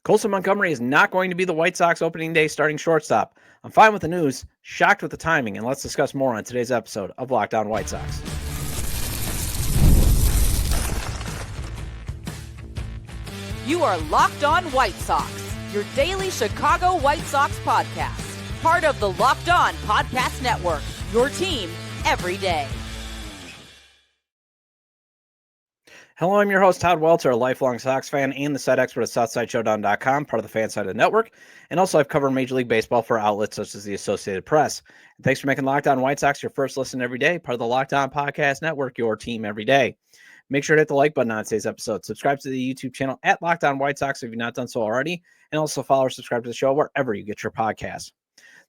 Colson Montgomery is not going to be the White Sox opening day starting shortstop. I'm fine with the news, shocked with the timing, and let's discuss more on today's episode of Locked On White Sox. You are Locked On White Sox, your daily Chicago White Sox podcast. Part of the Locked On Podcast Network, your team every day. Hello, I'm your host, Todd Welter, a lifelong Sox fan and the site expert at SouthsideShowdown.com, part of the FanSided Network. And also, I've covered Major League Baseball for outlets such as the Associated Press. And thanks for making Locked On White Sox your first listen every day, part of the Locked On Podcast Network, your team every day. Make sure to hit the like button on today's episode. Subscribe to the YouTube channel at Locked On White Sox if you've not done so already. And also follow or subscribe to the show wherever you get your podcasts.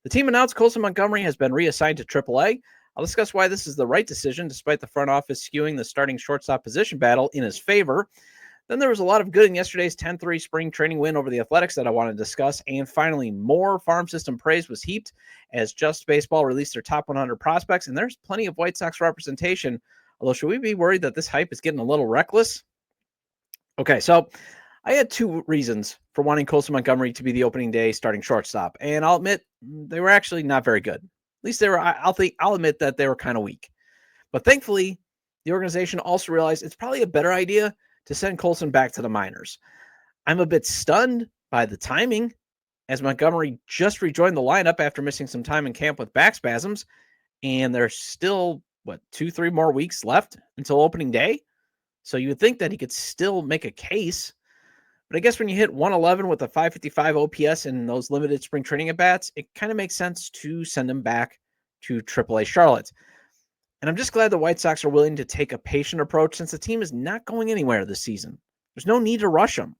The team announced Colson Montgomery has been reassigned to AAA. I'll discuss why this is the right decision, despite the front office skewing the starting shortstop position battle in his favor. Then there was a lot of good in yesterday's 10-3 spring training win over the Athletics that I want to discuss. And finally, more farm system praise was heaped as Just Baseball released their top 100 prospects. And there's plenty of White Sox representation. Although, should we be worried that this hype is getting a little reckless? Okay, so I had two reasons for wanting Colson Montgomery to be the opening day starting shortstop. And I'll admit, they were actually not very good. At least they were. I'll admit that they were kind of weak. But thankfully, the organization also realized it's probably a better idea to send Colson back to the minors. I'm a bit stunned by the timing, as Montgomery just rejoined the lineup after missing some time in camp with back spasms, and there's still, 2-3 more weeks left until opening day? So you would think that he could still make a case. But I guess when you hit 111 with a 555 OPS in those limited spring training at-bats, it kind of makes sense to send him back to AAA Charlotte. And I'm just glad the White Sox are willing to take a patient approach since the team is not going anywhere this season. There's no need to rush him.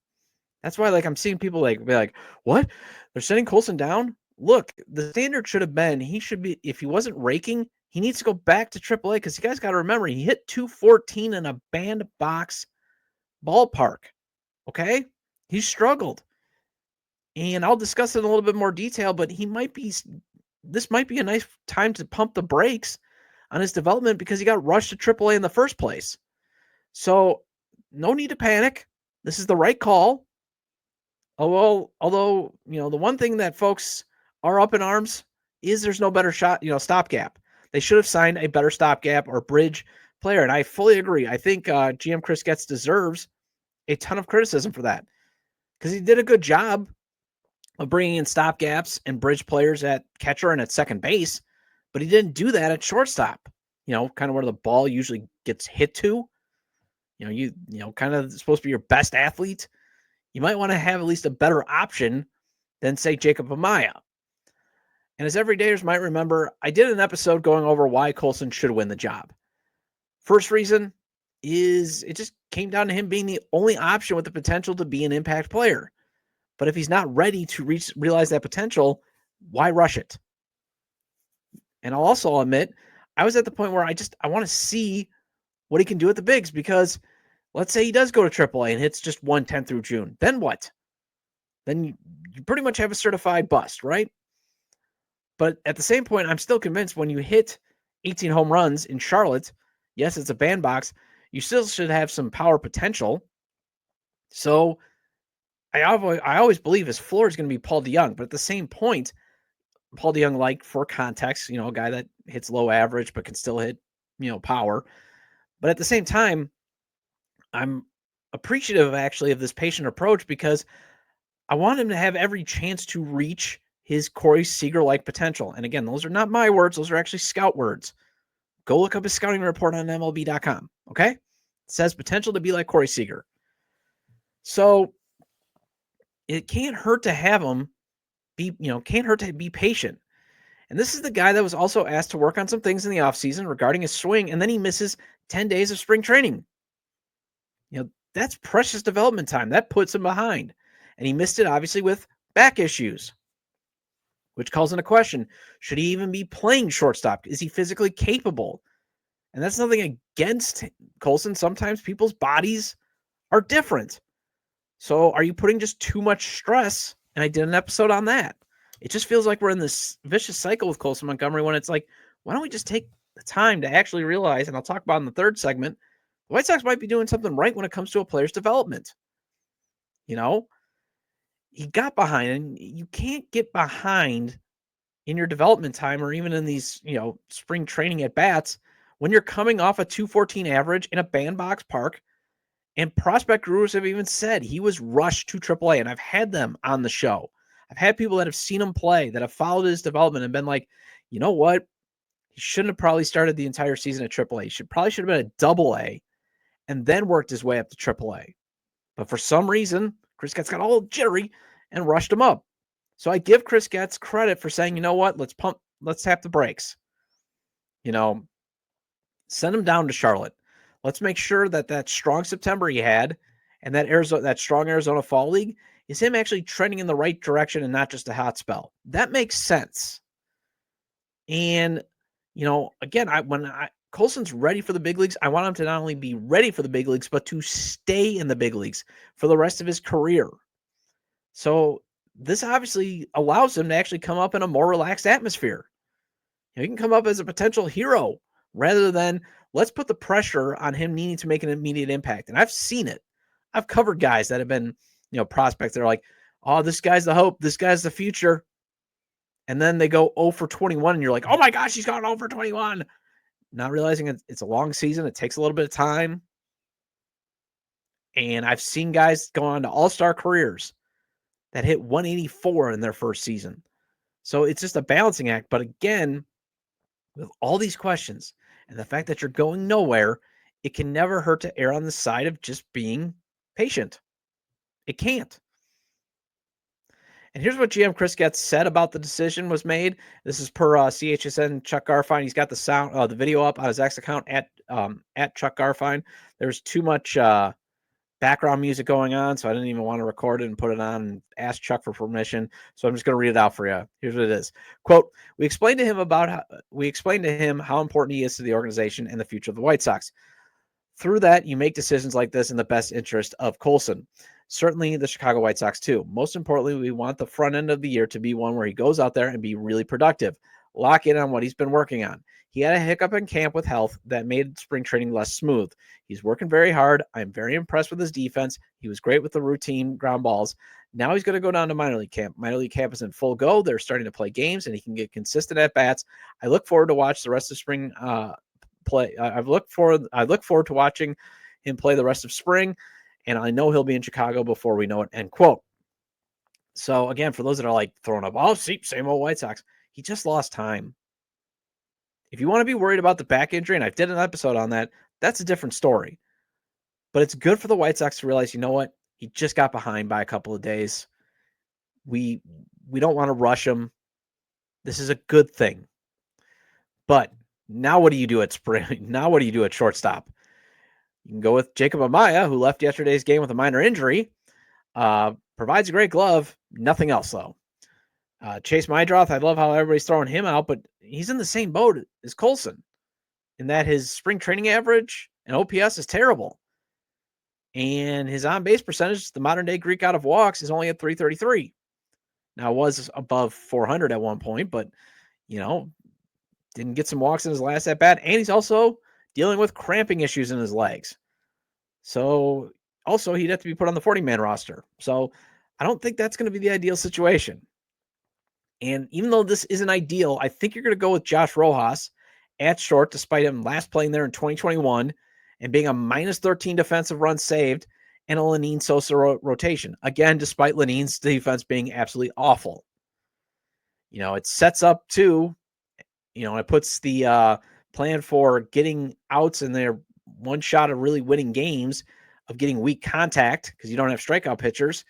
That's why I'm seeing people be like, what? They're sending Colson down? Look, the standard should have been, he should be, if he wasn't raking, he needs to go back to AAA because you guys got to remember, he hit 214 in a bandbox ballpark. Okay? He struggled. And I'll discuss it in a little bit more detail, but this might be a nice time to pump the brakes on his development because he got rushed to AAA in the first place. So no need to panic. This is the right call. Although, the one thing that folks are up in arms is there's no better stopgap. They should have signed a better stopgap or bridge player. And I fully agree. I think GM Chris Getz deserves a ton of criticism for that, because he did a good job of bringing in stopgaps and bridge players at catcher and at second base, but he didn't do that at shortstop, kind of where the ball usually gets hit to. You kind of supposed to be your best athlete. You might want to have at least a better option than, say, Jacob Amaya. And as everydayers might remember, I did an episode going over why Colson should win the job. First reason is it just came down to him being the only option with the potential to be an impact player. But if he's not ready to realize that potential, why rush it? And I'll also admit, I was at the point where I want to see what he can do at the bigs, because let's say he does go to AAA and hits just 110 through June. Then what? Then you pretty much have a certified bust, right? But at the same point, I'm still convinced when you hit 18 home runs in Charlotte, yes, it's a bandbox, you still should have some power potential. So I always believe his floor is going to be Paul DeJong. But at the same point, Paul DeJong, for context, a guy that hits low average but can still hit, power. But at the same time, I'm appreciative actually of this patient approach, because I want him to have every chance to reach his Corey Seager-like potential. And again, those are not my words. Those are actually scout words. Go look up his scouting report on MLB.com, okay? It says potential to be like Corey Seager. So it can't hurt to have him can't hurt to be patient. And this is the guy that was also asked to work on some things in the offseason regarding his swing, and then he misses 10 days of spring training. That's precious development time. That puts him behind. And he missed it, obviously, with back issues, which calls into question, should he even be playing shortstop? Is he physically capable? And that's nothing against Colson. Sometimes people's bodies are different. So are you putting just too much stress? And I did an episode on that. It just feels like we're in this vicious cycle with Colson Montgomery when it's like, why don't we just take the time to actually realize, and I'll talk about in the third segment, the White Sox might be doing something right when it comes to a player's development. he got behind, and you can't get behind in your development time or even in these, spring training at bats when you're coming off a 214 average in a bandbox park. And prospect gurus have even said he was rushed to AAA, and I've had them on the show. I've had people that have seen him play, that have followed his development and been like, you know what? He shouldn't have probably started the entire season at AAA. He should have been a AA and then worked his way up to AAA. But for some reason, Chris Getz got all jittery and rushed him up. So I give Chris Getz credit for saying, you know what? Let's tap the brakes. Send him down to Charlotte. Let's make sure that strong September he had and that strong Arizona Fall League is him actually trending in the right direction and not just a hot spell. That makes sense. And, again, when Colson's ready for the big leagues, I want him to not only be ready for the big leagues, but to stay in the big leagues for the rest of his career. So this obviously allows him to actually come up in a more relaxed atmosphere. He can come up as a potential hero rather than let's put the pressure on him needing to make an immediate impact. And I've seen it. I've covered guys that have been, prospects that are like, oh, this guy's the hope. This guy's the future. And then they go 0 for 21 and you're like, oh my gosh, he's gone 0 for 21. Not realizing it's a long season. It takes a little bit of time. And I've seen guys go on to all-star careers that hit 184 in their first season. So it's just a balancing act. But again, with all these questions and the fact that you're going nowhere, it can never hurt to err on the side of just being patient. It can't. And here's what GM Chris Getz said about the decision was made. This is per CHSN Chuck Garfien. He's got the video up on his X account at Chuck Garfien. There's too much background music going on, so I didn't even want to record it and put it on and ask Chuck for permission. So I'm just going to read it out for you. Here's what it is. Quote, we explained to him how important he is to the organization and the future of the White Sox. Through that, you make decisions like this in the best interest of Colson. Certainly the Chicago White Sox too. Most importantly, we want the front end of the year to be one where he goes out there and be really productive. Lock in on what he's been working on. He had a hiccup in camp with health that made spring training less smooth. He's working very hard. I'm very impressed with his defense. He was great with the routine ground balls. Now he's going to go down to minor league camp. Minor league camp is in full go. They're starting to play games, and he can get consistent at bats. I look forward to watch the rest of spring play. I look forward to watching him play the rest of spring, and I know he'll be in Chicago before we know it. End quote. So again, for those that are like throwing up, oh, see, same old White Sox. He just lost time. If you want to be worried about the back injury, and I did an episode on that, that's a different story. But it's good for the White Sox to realize, you know what? He just got behind by a couple of days. We don't want to rush him. This is a good thing. But now what do you do at spring? Now what do you do at shortstop? You can go with Jacob Amaya, who left yesterday's game with a minor injury. Provides a great glove. Nothing else, though. Chase Mydroth, I love how everybody's throwing him out, but he's in the same boat as Colson in that his spring training average and OPS is terrible. And his on-base percentage, the modern-day Greek out of walks, is only at 333. Now, it was above 400 at one point, but, didn't get some walks in his last at-bat. And he's also dealing with cramping issues in his legs. So, also, he'd have to be put on the 40-man roster. So, I don't think that's going to be the ideal situation. And even though this isn't ideal, I think you're going to go with Josh Rojas at short, despite him last playing there in 2021 and being a minus 13 defensive runs saved and a Lenine Sosa rotation. Again, despite Lenine's defense being absolutely awful. It sets up to, it puts the plan for getting outs in their one shot of really winning games of getting weak contact because you don't have strikeout pitchers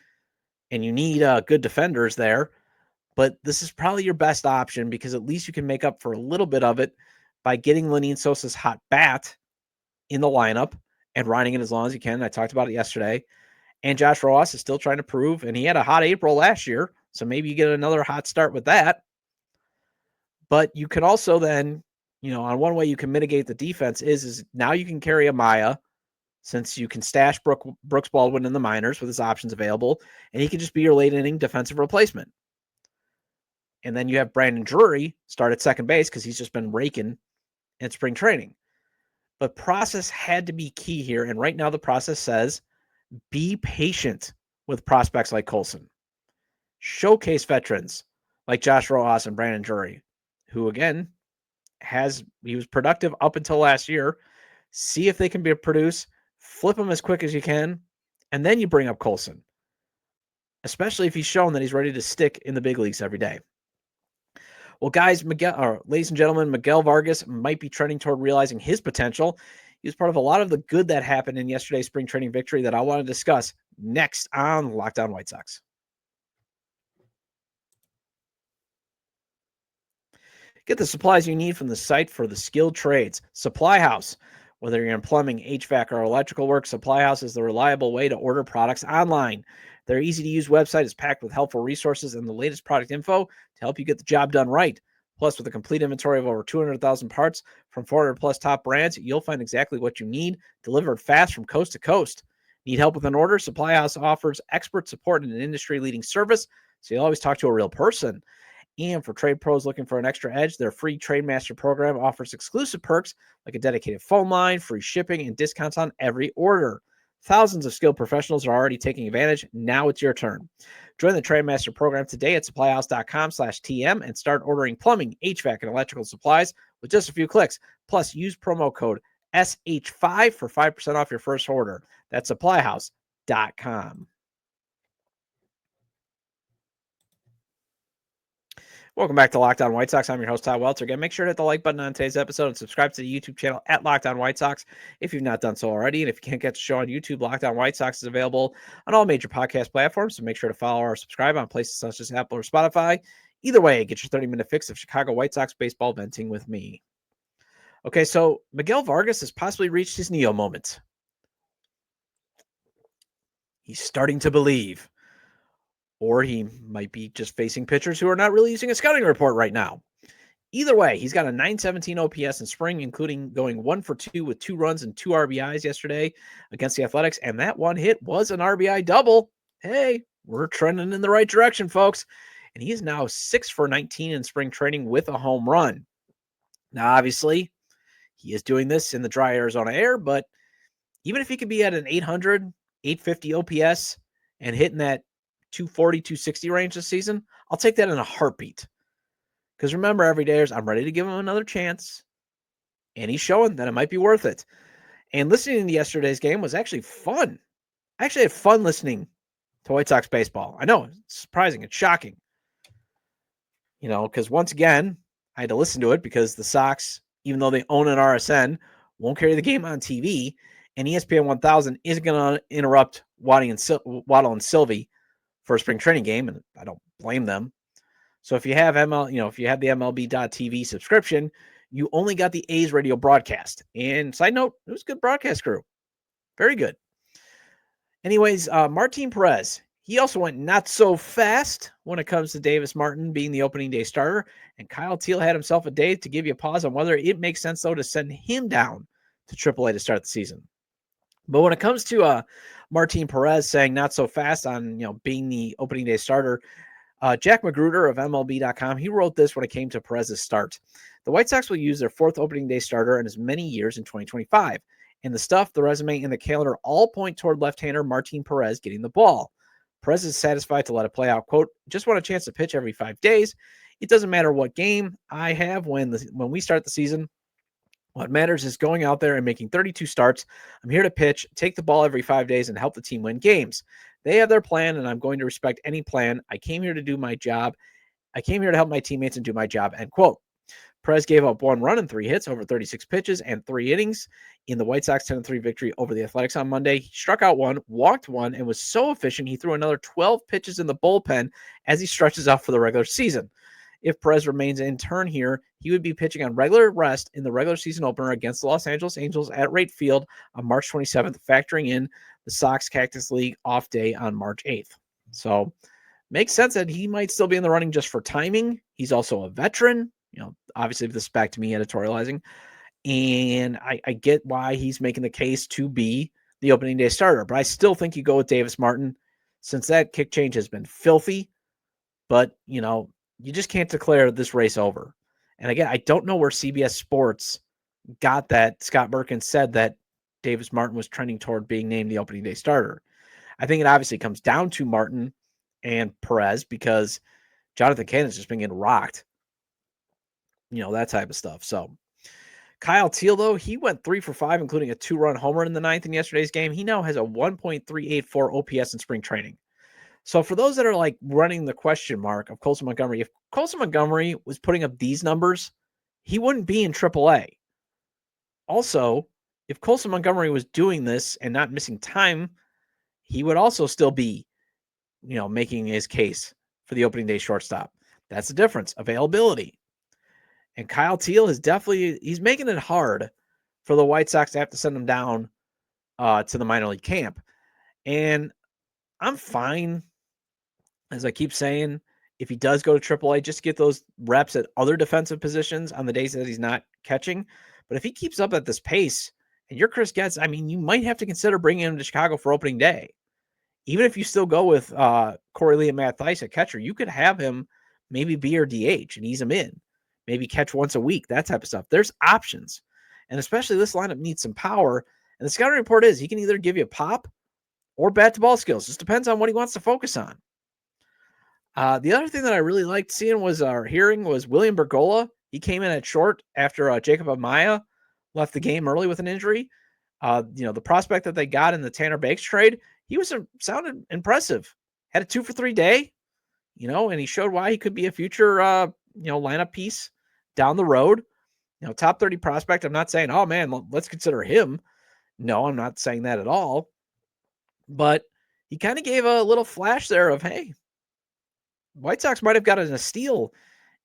and you need good defenders there. But this is probably your best option because at least you can make up for a little bit of it by getting Lenine Sosa's hot bat in the lineup and riding it as long as you can. I talked about it yesterday. And Josh Rojas is still trying to prove, and he had a hot April last year, so maybe you get another hot start with that. But you can also then, on one way you can mitigate the defense is now you can carry Amaya since you can stash Brooks Baldwin in the minors with his options available, and he can just be your late inning defensive replacement. And then you have Brandon Drury start at second base because he's just been raking in spring training. But process had to be key here. And right now the process says be patient with prospects like Colson. showcase veterans like Josh Rojas and Brandon Drury, who again he was productive up until last year. See if they can produce, flip them as quick as you can, and then you bring up Colson, especially if he's shown that he's ready to stick in the big leagues every day. Well, guys, ladies and gentlemen, Miguel Vargas might be trending toward realizing his potential. He was part of a lot of the good that happened in yesterday's spring training victory that I want to discuss next on Locked On White Sox. Get the supplies you need from the site for the skilled trades, Supply House. Whether you're in plumbing, HVAC, or electrical work, Supply House is the reliable way to order products online. Their easy-to-use website is packed with helpful resources and the latest product info to help you get the job done right. Plus, with a complete inventory of over 200,000 parts from 400-plus top brands, you'll find exactly what you need, delivered fast from coast to coast. Need help with an order? Supply House offers expert support and an industry-leading service, so you'll always talk to a real person. And for trade pros looking for an extra edge, their free Trade Master program offers exclusive perks like a dedicated phone line, free shipping, and discounts on every order. Thousands of skilled professionals are already taking advantage. Now it's your turn. Join the Trade Master program today at supplyhouse.com/TM and start ordering plumbing, HVAC, and electrical supplies with just a few clicks. Plus, use promo code SH5 for 5% off your first order. That's supplyhouse.com. Welcome back to Locked On White Sox. I'm your host, Todd Welter. Again, make sure to hit the like button on today's episode and subscribe to the YouTube channel at Locked On White Sox if you've not done so already. And if you can't get the show on YouTube, Locked On White Sox is available on all major podcast platforms, so make sure to follow or subscribe on places such as Apple or Spotify. Either way, get your 30-minute fix of Chicago White Sox baseball venting with me. Okay, so Miguel Vargas has possibly reached his Neo moment. He's starting to believe. Or he might be just facing pitchers who are not really using a scouting report right now. Either way, he's got a 917 OPS in spring, including going 1 for 2 with 2 runs and 2 RBIs yesterday against the Athletics. And that one hit was an RBI double. Hey, we're trending in the right direction, folks. And he is now 6 for 19 in spring training with a home run. Now, obviously, he is doing this in the dry Arizona air, but even if he could be at an 800, 850 OPS and hitting that 240, 260 range this season, I'll take that in a heartbeat. Because remember, everydayers, I'm ready to give him another chance. And he's showing that it might be worth it. And listening to yesterday's game was actually fun. I actually had fun listening to White Sox baseball. I know, it's surprising. It's shocking. You know, because once again, I had to listen to it because the Sox, even though they own an RSN, won't carry the game on TV. And ESPN 1000 isn't going to interrupt Waddle and Sylvie for a spring training game, and I don't blame them. So if you have if you have the MLB.TV subscription, you only got the A's radio broadcast. And side note, it was a good broadcast crew. Very good. Anyways, Martin Perez, he also went not so fast when it comes to Davis Martin being the opening day starter. And Kyle Teal had himself a day to give you a pause on whether it makes sense, though, to send him down to AAA to start the season. But when it comes to Martin Perez saying not so fast on being the opening day starter, Jack Magruder of MLB.com, he wrote this when it came to Perez's start. The White Sox will use their 4th opening day starter in as many years in 2025. And the stuff, the resume, and the calendar all point toward left-hander Martin Perez getting the ball. Perez is satisfied to let it play out. Quote, just want a chance to pitch every 5 days. It doesn't matter what game I have when we start the season. What matters is going out there and making 32 starts. I'm here to pitch, take the ball every 5 days, and help the team win games. They have their plan, and I'm going to respect any plan. I came here to do my job. I came here to help my teammates and do my job, end quote. Perez gave up 1 run and 3 hits over 36 pitches and 3 innings in the White Sox 10-3 victory over the Athletics on Monday. He struck out 1, walked 1, and was so efficient he threw another 12 pitches in the bullpen as he stretches out for the regular season. If Perez remains in turn here, he would be pitching on regular rest in the regular season opener against the Los Angeles Angels at Wright Field on March 27th, factoring in the Sox Cactus League off day on March 8th. So makes sense that he might still be in the running just for timing. He's also a veteran, obviously this is back to me editorializing. And I get why he's making the case to be the opening day starter, but I still think you go with Davis Martin since that kick change has been filthy. But, you just can't declare this race over. And again, I don't know where CBS Sports got that. Scott Merkin said that Davis Martin was trending toward being named the opening day starter. I think it obviously comes down to Martin and Perez because Jonathan Cannon's just been getting rocked. That type of stuff. So Kyle Teal, though, he went 3 for 5, including a 2-run homer in the ninth in yesterday's game. He now has a 1.384 OPS in spring training. So for those that are like running the question mark of Colson Montgomery, if Colson Montgomery was putting up these numbers, he wouldn't be in AAA. Also, if Colson Montgomery was doing this and not missing time, he would also still be, making his case for the opening day shortstop. That's the difference. Availability. And Kyle Teal is he's making it hard for the White Sox to have to send him down to the minor league camp. And I'm fine, as I keep saying, if he does go to AAA, just get those reps at other defensive positions on the days that he's not catching. But if he keeps up at this pace and you're Chris Getz, you might have to consider bringing him to Chicago for opening day. Even if you still go with Corey Lee and Matt Theis at catcher, you could have him maybe be your DH and ease him in. Maybe catch once a week, that type of stuff. There's options. And especially this lineup needs some power. And the scouting report is he can either give you pop or bat-to-ball skills. Just depends on what he wants to focus on. The other thing that I really liked seeing was William Bergolla. He came in at short after Jacob Amaya left the game early with an injury. The prospect that they got in the Tanner Bakes trade, he sounded impressive. Had a 2 for 3 day, and he showed why he could be a future, lineup piece down the road. Top 30 prospect. I'm not saying, oh man, let's consider him. No, I'm not saying that at all. But he kind of gave a little flash there of, hey, White Sox might have gotten a steal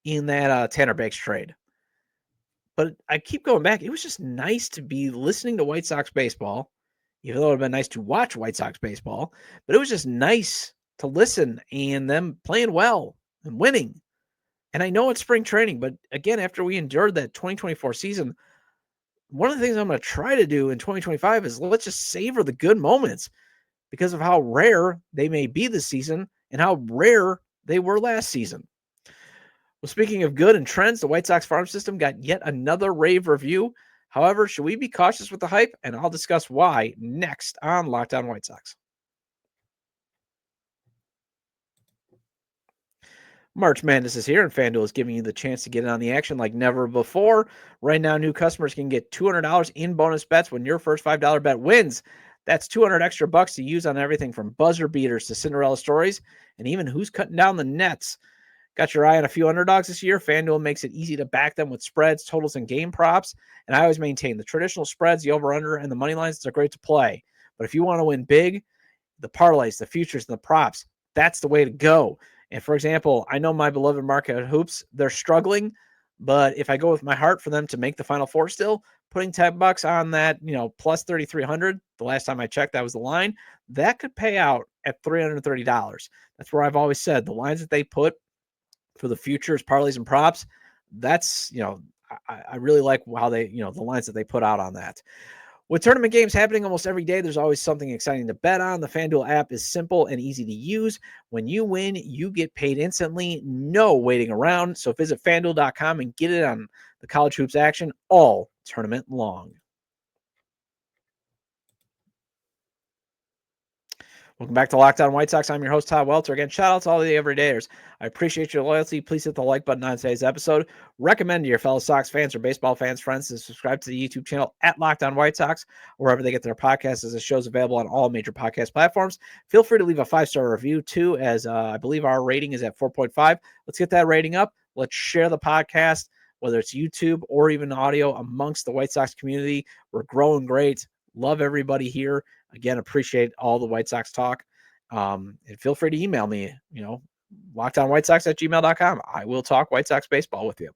in that Tanner Bakes trade. But I keep going back. It was just nice to be listening to White Sox baseball, even though it would have been nice to watch White Sox baseball. But it was just nice to listen and them playing well and winning. And I know it's spring training, but again, after we endured that 2024 season, one of the things I'm going to try to do in 2025 is let's just savor the good moments because of how rare they may be this season and how rare they were last season. Well, speaking of good and trends, the White Sox farm system got yet another rave review. However, should we be cautious with the hype? And I'll discuss why next on Locked On White Sox. March Madness is here, and FanDuel is giving you the chance to get in on the action like never before. Right now, new customers can get $200 in bonus bets when your first $5 bet wins. That's $200 extra bucks to use on everything from buzzer beaters to Cinderella stories, and even who's cutting down the nets. Got your eye on a few underdogs this year? FanDuel makes it easy to back them with spreads, totals, and game props. And I always maintain the traditional spreads, the over-under, and the money lines, they're great to play. But if you want to win big, the parlays, the futures, and the props, that's the way to go. And for example, I know my beloved Marquette Hoops, they're struggling, but if I go with my heart for them to make the Final Four still, putting $10 on that, plus 3,300, the last time I checked, that was the line, that could pay out at $330. That's where I've always said the lines that they put for the futures, parlays, and props, that's, I really like how they, the lines that they put out on that. With tournament games happening almost every day, there's always something exciting to bet on. The FanDuel app is simple and easy to use. When you win, you get paid instantly. No waiting around. So visit FanDuel.com and get it on the college hoops action all tournament long. Welcome back to Locked On White Sox. I'm your host, Todd Welter. Again, shout out to all the everydayers. I appreciate your loyalty. Please hit the like button on today's episode. Recommend to your fellow Sox fans or baseball fans, friends, to subscribe to the YouTube channel at Locked On White Sox, wherever they get their podcasts, as the show's available on all major podcast platforms. Feel free to leave a 5-star review, too, as I believe our rating is at 4.5. Let's get that rating up. Let's share the podcast, whether it's YouTube or even audio, amongst the White Sox community. We're growing great. Love everybody here. Again, appreciate all the White Sox talk. And feel free to email me, lockedonwhitesox@gmail.com. I will talk White Sox baseball with you.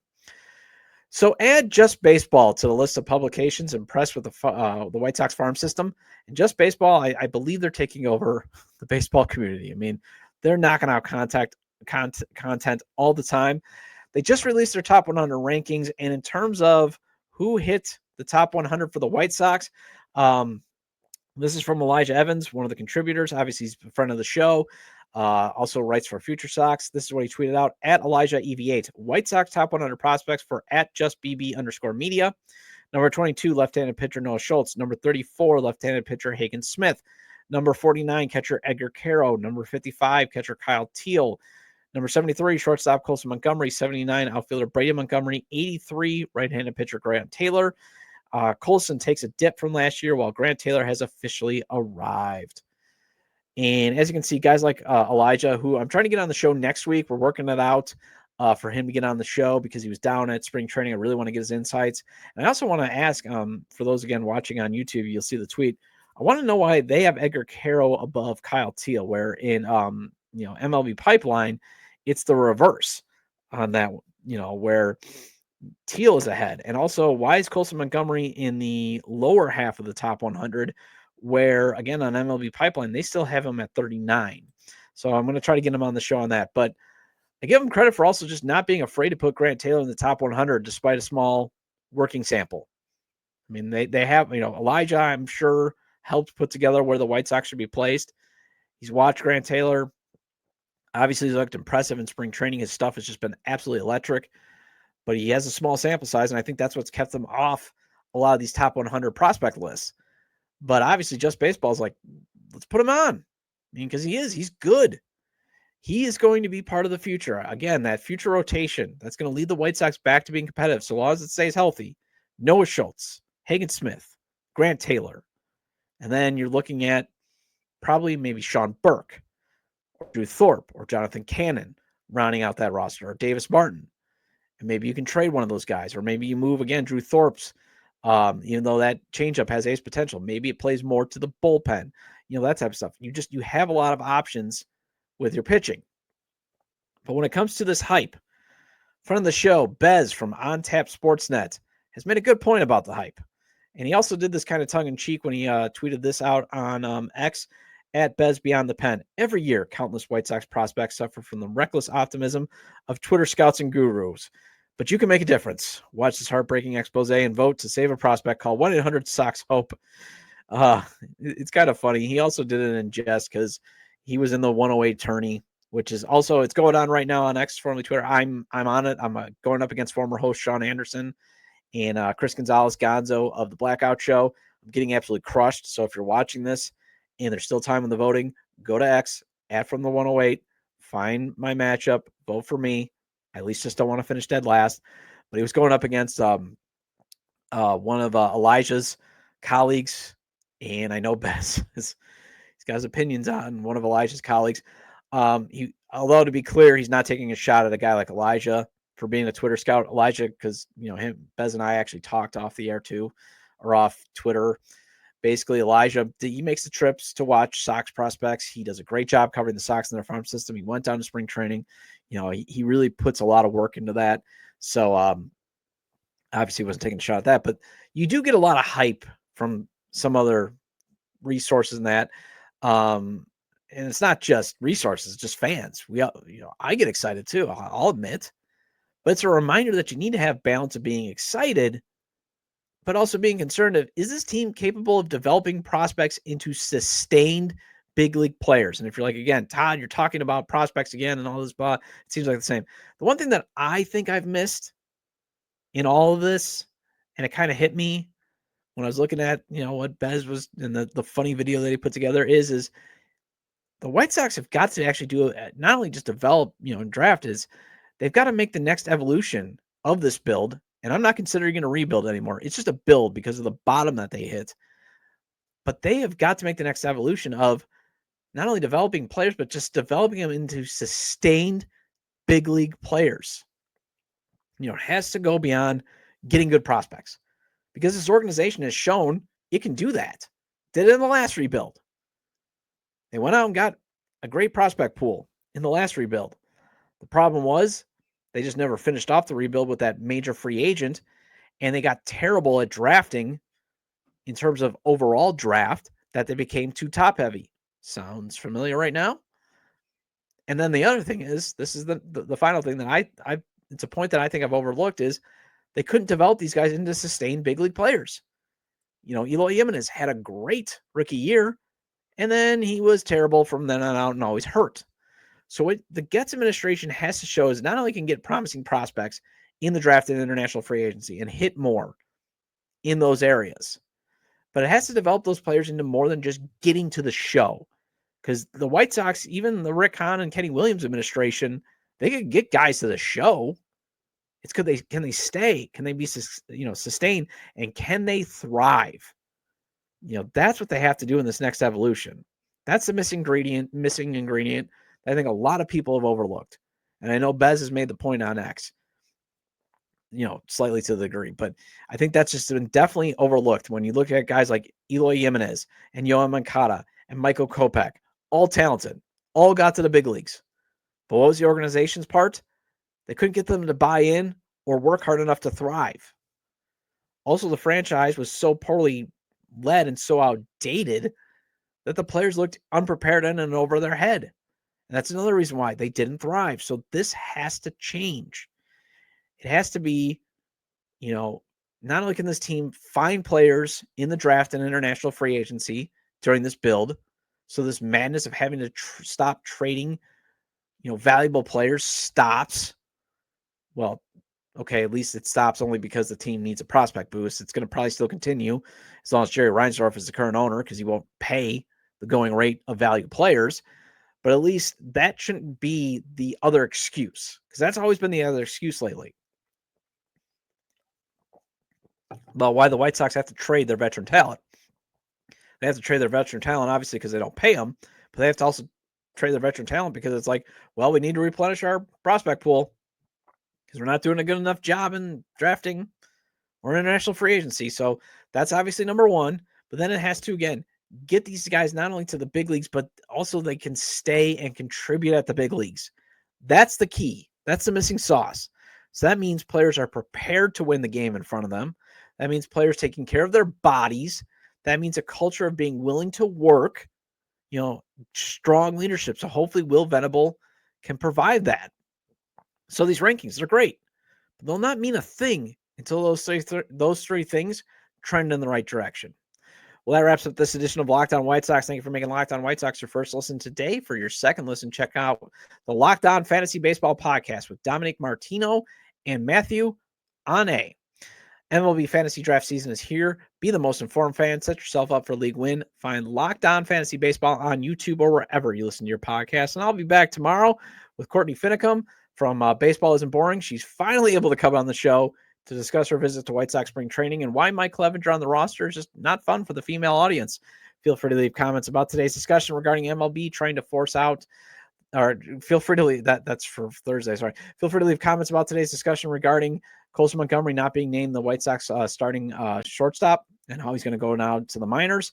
So add Just Baseball to the list of publications impressed with the White Sox farm system. And Just Baseball, I believe they're taking over the baseball community. I mean, they're knocking out content all the time. They just released their top 100 rankings. And in terms of who hit the top 100 for the White Sox, this is from Elijah Evans, one of the contributors. Obviously, he's a friend of the show. Also writes for Future Sox. This is what he tweeted out at Elijah EV8. White Sox top 100 prospects for at JustBB_media. Number 22, left-handed pitcher Noah Schultz. Number 34, left-handed pitcher Hagen Smith. Number 49, catcher Edgar Caro. Number 55, catcher Kyle Teal. Number 73, shortstop Colson Montgomery. 79, outfielder Brady Montgomery. 83, right-handed pitcher Grant Taylor. Colson takes a dip from last year, while Grant Taylor has officially arrived. And as you can see, guys like Elijah, who I'm trying to get on the show next week, we're working it out for him to get on the show because he was down at spring training. I really want to get his insights. And I also want to ask, for those, again, watching on YouTube, you'll see the tweet. I want to know why they have Edgar Caro above Kyle Teal, where in MLB Pipeline, it's the reverse on that, where Teal is ahead. And also, why is Colson Montgomery in the lower half of the top 100, where, again, on MLB Pipeline, they still have him at 39. So I'm going to try to get him on the show on that. But I give him credit for also just not being afraid to put Grant Taylor in the top 100 despite a small working sample. I mean, they have, Elijah, I'm sure, helped put together where the White Sox should be placed. He's watched Grant Taylor. Obviously, he's looked impressive in spring training. His stuff has just been absolutely electric. But he has a small sample size, and I think that's what's kept him off a lot of these top 100 prospect lists. But obviously, Just Baseball is like, let's put him on. I mean, because he's good. He is going to be part of the future. Again, that future rotation, that's going to lead the White Sox back to being competitive, so long as it stays healthy. Noah Schultz, Hagen Smith, Grant Taylor. And then you're looking at probably maybe Sean Burke, or Drew Thorpe, or Jonathan Cannon rounding out that roster, or Davis Martin. And maybe you can trade one of those guys, or maybe you move, again, Drew Thorpe's, even though that changeup has ace potential. Maybe it plays more to the bullpen, that type of stuff. You have a lot of options with your pitching. But when it comes to this hype, friend of the show, Bez from On Tap Sportsnet, has made a good point about the hype. And he also did this kind of tongue-in-cheek when he tweeted this out on X, at Bez Beyond the Pen. Every year, countless White Sox prospects suffer from the reckless optimism of Twitter scouts and gurus. But you can make a difference. Watch this heartbreaking expose and vote to save a prospect. Call 1-800-SOX-HOPE. It's kind of funny. He also did it in jest because he was in the 108 tourney, which is also, it's going on right now on X, formerly Twitter. I'm on it. I'm going up against former host Sean Anderson and Chris Gonzalez Gonzo of the Blackout Show. I'm getting absolutely crushed. So if you're watching this and there's still time in the voting, go to X, add from the 108, find my matchup, vote for me. I at least just don't want to finish dead last. But he was going up against one of Elijah's colleagues, and I know Bez he's got his opinions on one of Elijah's colleagues. Although, to be clear, he's not taking a shot at a guy like Elijah for being a Twitter scout. Elijah, because Bez and I actually talked off the air too, or off Twitter. Basically, Elijah, he makes the trips to watch Sox prospects. He does a great job covering the Sox in their farm system. He went down to spring training. He really puts a lot of work into that. So obviously wasn't taking a shot at that, but you do get a lot of hype from some other resources in that. And it's not just resources, it's just fans. I get excited too, I'll admit. But it's a reminder that you need to have balance of being excited, but also being concerned of, is this team capable of developing prospects into sustained big league players? And if you're like, again, Todd, you're talking about prospects again and all this, it seems like the same. The one thing that I think I've missed in all of this, and it kind of hit me when I was looking at, what Bez was in the funny video that he put together is the White Sox have got to actually do not only just develop, and draft, is they've got to make the next evolution of this build. And I'm not considering it a rebuild anymore. It's just a build because of the bottom that they hit. But they have got to make the next evolution of not only developing players, but just developing them into sustained big league players. It has to go beyond getting good prospects, because this organization has shown it can do that. Did it in the last rebuild. They went out and got a great prospect pool in the last rebuild. The problem was they just never finished off the rebuild with that major free agent, and they got terrible at drafting in terms of overall draft, that they became too top heavy. Sounds familiar right now? And then the other thing is, this is the final thing that it's a point that I think I've overlooked, is they couldn't develop these guys into sustained big league players. Eloy Jimenez had a great rookie year, and then he was terrible from then on out and always hurt. So what the Getz administration has to show is not only can get promising prospects in the draft and international free agency and hit more in those areas, but it has to develop those players into more than just getting to the show. Because the White Sox, even the Rick Hahn and Kenny Williams administration, they could get guys to the show. It's can they stay? Can they be sustained? And can they thrive? That's what they have to do in this next evolution. That's the missing ingredient that I think a lot of people have overlooked. And I know Bez has made the point on X, slightly to the degree, but I think that's just been definitely overlooked when you look at guys like Eloy Jimenez and Yohan Moncada and Michael Kopech, all talented, all got to the big leagues. But what was the organization's part? They couldn't get them to buy in or work hard enough to thrive. Also, the franchise was so poorly led and so outdated that the players looked unprepared and over their head. And that's another reason why they didn't thrive. So this has to change. It has to be, not only can this team find players in the draft and international free agency during this build, so this madness of having to stop trading, valuable players stops. Well, okay, at least it stops only because the team needs a prospect boost. It's going to probably still continue as long as Jerry Reinsdorf is the current owner, because he won't pay the going rate of value players. But at least that shouldn't be the other excuse, because that's always been the other excuse lately. About why the White Sox have to trade their veteran talent. They have to trade their veteran talent, obviously, because they don't pay them, but they have to also trade their veteran talent because it's like, well, we need to replenish our prospect pool because we're not doing a good enough job in drafting or international free agency. So that's obviously number one. But then it has to, again, get these guys not only to the big leagues, but also they can stay and contribute at the big leagues. That's the key. That's the missing sauce. So that means players are prepared to win the game in front of them. That means players taking care of their bodies. That means a culture of being willing to work, strong leadership. So hopefully Will Venable can provide that. So these rankings, they're great, but they'll not mean a thing until those three things trend in the right direction. Well, that wraps up this edition of Locked On White Sox. Thank you for making Locked On White Sox your first listen today. For your second listen, check out the Locked On Fantasy Baseball Podcast with Dominic Martino and Matthew Ane. MLB fantasy draft season is here. Be the most informed fan. Set yourself up for a league win. Find Locked On Fantasy Baseball on YouTube or wherever you listen to your podcast. And I'll be back tomorrow with Courtney Finicum from Baseball Isn't Boring. She's finally able to come on the show to discuss her visit to White Sox spring training and why Mike Clevenger on the roster is just not fun for the female audience. Feel free to leave comments about today's discussion regarding MLB trying to force out, or feel free to leave that's for Thursday. Sorry. Feel free to leave comments about today's discussion regarding Colson Montgomery not being named the White Sox starting shortstop and how he's going to go now to the minors.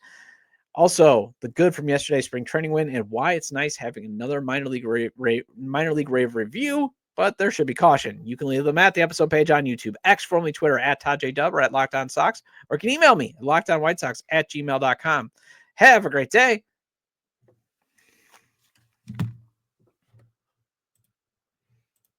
Also, the good from yesterday's spring training win and why it's nice having another minor league rave review, but there should be caution. You can leave them at the episode page on YouTube, X, formerly Twitter, at ToddJDub or at Locked On Sox, or you can email me at LockedOnWhiteSox@gmail.com. Have a great day.